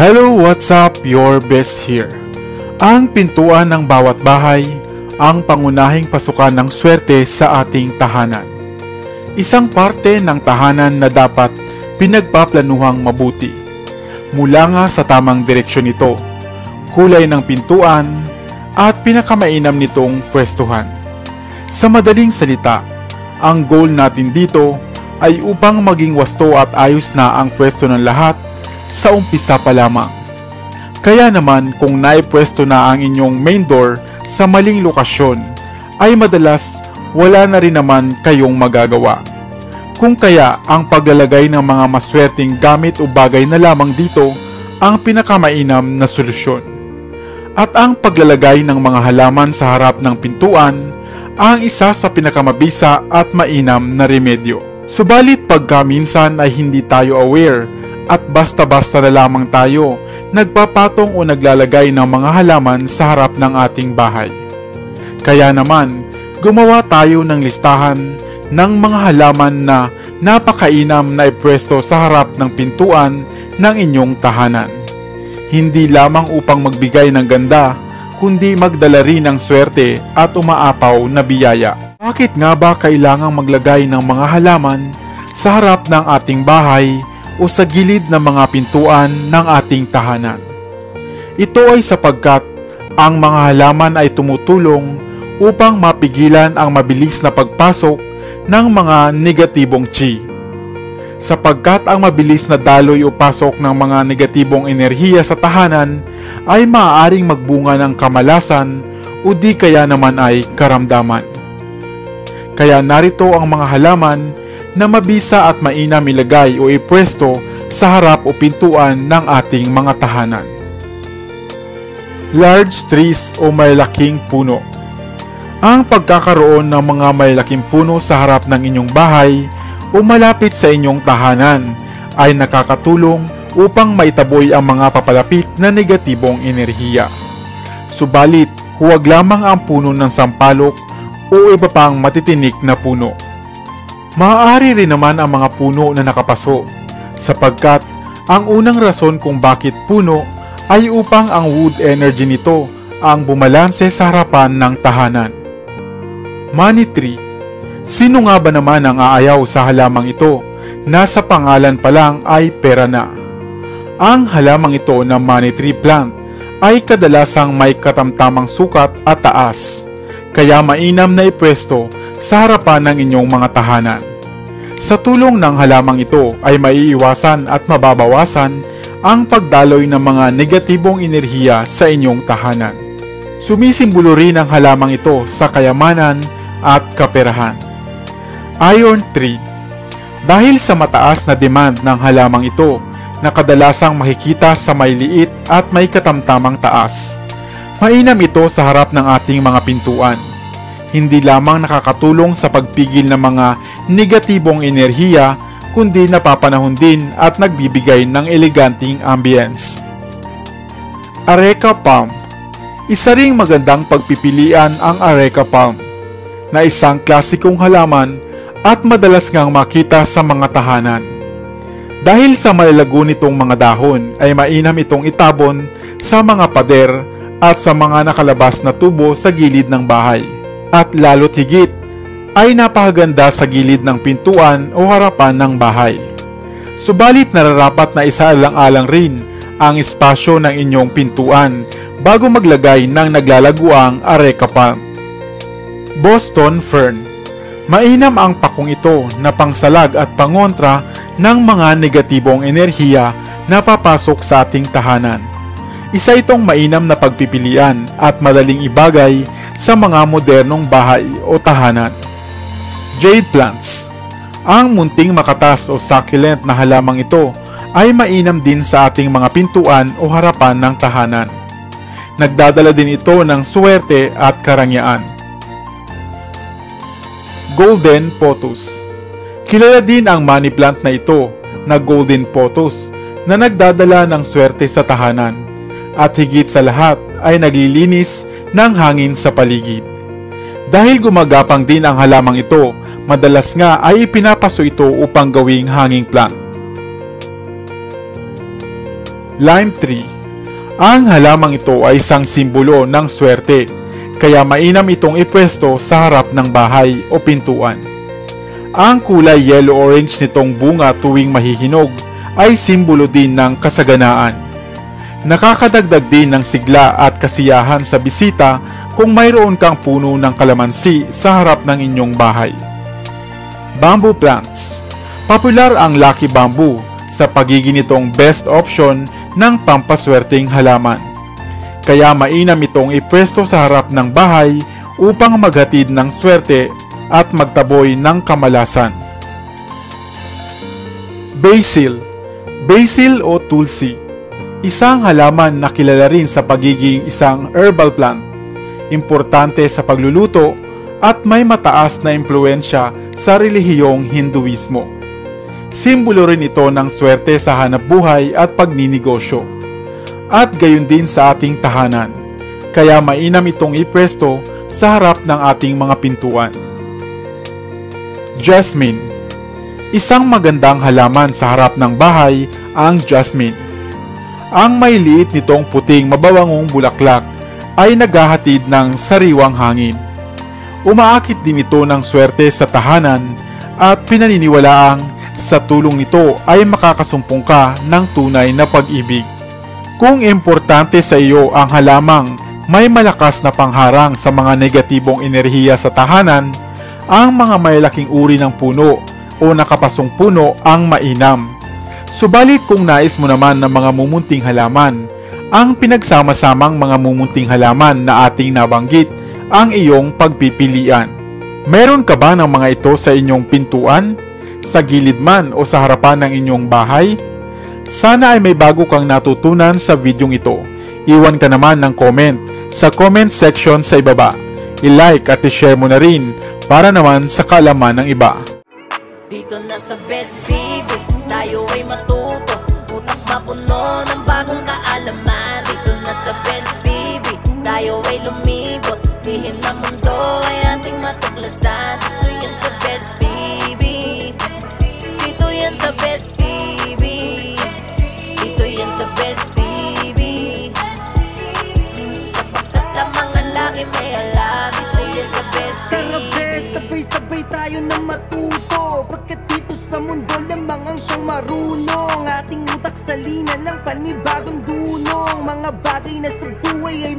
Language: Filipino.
Hello, what's up? Your best here. Ang pintuan ng bawat bahay, ang pangunahing pasukan ng swerte sa ating tahanan. Isang parte ng tahanan na dapat pinagpaplanuhang mabuti. Mula nga sa tamang direksyon ito, kulay ng pintuan, at pinakamainam nitong pwestuhan. Sa madaling salita, ang goal natin dito ay upang maging wasto at ayos na ang pwesto ng lahat sa umpisa pa lamang. Kaya naman kung naipwesto na ang inyong main door sa maling lokasyon, ay madalas wala na rin naman kayong magagawa. Kung kaya ang paglalagay ng mga maswerteng gamit o bagay na lamang dito ang pinakamainam na solusyon. At ang paglalagay ng mga halaman sa harap ng pintuan ang isa sa pinakamabisa at mainam na remedyo. Subalit pagka minsan ay hindi tayo aware at basta-basta na lamang tayo nagpapatong o naglalagay ng mga halaman sa harap ng ating bahay. Kaya naman, gumawa tayo ng listahan ng mga halaman na napakainam na ipwesto sa harap ng pintuan ng inyong tahanan. Hindi lamang upang magbigay ng ganda, kundi magdala rin ng swerte at umaapaw na biyaya. Bakit nga ba kailangang maglagay ng mga halaman sa harap ng ating bahay o sa gilid ng mga pintuan ng ating tahanan? Ito ay sapagkat ang mga halaman ay tumutulong upang mapigilan ang mabilis na pagpasok ng mga negatibong chi. Sapagkat ang mabilis na daloy o pasok ng mga negatibong enerhiya sa tahanan ay maaaring magbunga ng kamalasan o di kaya naman ay karamdaman. Kaya narito ang mga halaman na mabisa at mainam ilagay o ipwesto sa harap o pintuan ng ating mga tahanan. Large trees o malalaking puno. Ang pagkakaroon ng mga malalaking puno sa harap ng inyong bahay o malapit sa inyong tahanan ay nakakatulong upang maitaboy ang mga papalapit na negatibong enerhiya. Subalit, huwag lamang ang puno ng sampalok o iba pang matitinik na puno. Maaari rin naman ang mga puno na nakapaso, sapagkat ang unang rason kung bakit puno ay upang ang wood energy nito ang bumalanse sa harapan ng tahanan. Money tree. Sino nga ba naman ang aayaw sa halamang ito na sa pangalan pa lang ay pera na? Ang halamang ito na money tree plant ay kadalasang may katamtamang sukat at taas, kaya mainam na ipwesto sa harapan ng inyong mga tahanan. Sa tulong ng halamang ito ay maiiwasan at mababawasan ang pagdaloy ng mga negatibong enerhiya sa inyong tahanan. Sumisimbolo rin ang halamang ito sa kayamanan at kaperahan. Iron tree. Dahil sa mataas na demand ng halamang ito na kadalasang makikita sa may liit at may katamtamang taas, mainam ito sa harap ng ating mga pintuan. Hindi lamang nakakatulong sa pagpigil ng mga negatibong enerhiya, kundi napapanahon din at nagbibigay ng eleganting ambience. Areca palm. Isa ring magandang pagpipilian ang areca palm, na isang klasikong halaman at madalas ngang makita sa mga tahanan. Dahil sa malalago nitong mga dahon ay mainam itong itabon sa mga pader at sa mga nakalabas na tubo sa gilid ng bahay. At lalo't higit ay napakaganda sa gilid ng pintuan o harapan ng bahay. Subalit nararapat na isaalang-alang rin ang espasyo ng inyong pintuan bago maglagay ng naglalaguang areca palm. Boston fern. Mainam ang pakong ito na pangsalag at pangontra ng mga negatibong enerhiya na papasok sa ating tahanan. Isa itong mainam na pagpipilian at madaling ibagay sa mga modernong bahay o tahanan. Jade plants. Ang munting makatas o succulent na halamang ito ay mainam din sa ating mga pintuan o harapan ng tahanan. Nagdadala din ito ng swerte at karangyaan. Golden pothos. Kilala din ang money plant na ito na golden pothos na nagdadala ng swerte sa tahanan at higit sa lahat ay naglilinis ng hangin sa paligid. Dahil gumagapang din ang halamang ito, madalas nga ay ipinapaso ito upang gawing hanging plant. Lime tree. Ang halamang ito ay isang simbolo ng swerte, kaya mainam itong ipwesto sa harap ng bahay o pintuan. Ang kulay yellow-orange nitong bunga tuwing mahihinog ay simbolo din ng kasaganaan. Nakakadagdag din ng sigla at kasiyahan sa bisita kung mayroon kang puno ng kalamansi sa harap ng inyong bahay. Bamboo plants. Popular ang lucky bamboo sa pagiging nitong best option ng pampaswerteng halaman. Kaya mainam itong ipwesto sa harap ng bahay upang maghatid ng swerte at magtaboy ng kamalasan. Basil. Basil o tulsi. Isang halaman na kilala rin sa pagiging isang herbal plant. Importante sa pagluluto at may mataas na impluensya sa relihiyong Hinduismo. Simbolo rin ito ng swerte sa hanapbuhay at pagninegosyo. At gayon din sa ating tahanan. Kaya mainam itong ipwesto sa harap ng ating mga pintuan. Jasmine. Isang magandang halaman sa harap ng bahay ang jasmine. Ang may liit nitong puting mababangong bulaklak ay naghahatid ng sariwang hangin. Umaakit din ito ng swerte sa tahanan at pinaniniwalaang sa tulong nito ay makakasumpong ka ng tunay na pag-ibig. Kung importante sa iyo ang halamang may malakas na pangharang sa mga negatibong enerhiya sa tahanan, ang mga malalaking uri ng puno o nakapasong puno ang mainam. Subalit kung nais mo naman ng mga mumunting halaman, ang pinagsama-samang mga mumunting halaman na ating nabanggit ang iyong pagpipilian. Meron ka ba ng mga ito sa inyong pintuan, sa gilid man o sa harapan ng inyong bahay? Sana ay may bago kang natutunan sa videong ito. Iwan ka naman ng comment sa comment section sa ibaba. I-like at i-share mo na rin para naman sa kaalaman ng iba. Dito na sa Best TV, tayo ay matuto. Utak mapuno ng bagong kaalaman. Dito na sa Best TV, tayo ay lumibot. Lihin na mundo ay ating matuklasan. Dito yan sa Best TV. Dito yan sa Best TV. Dito yan sa Best TV. Sapagkat lamang ang laki may alam. Dito yan sa Best TV. Tara bes, sabay-sabay tayo na matuto. Pagkat dito sa mundo lamang ang siyang marunong. Ating utak salina ng panibagong dunong. Mga bagay na sa buhay ay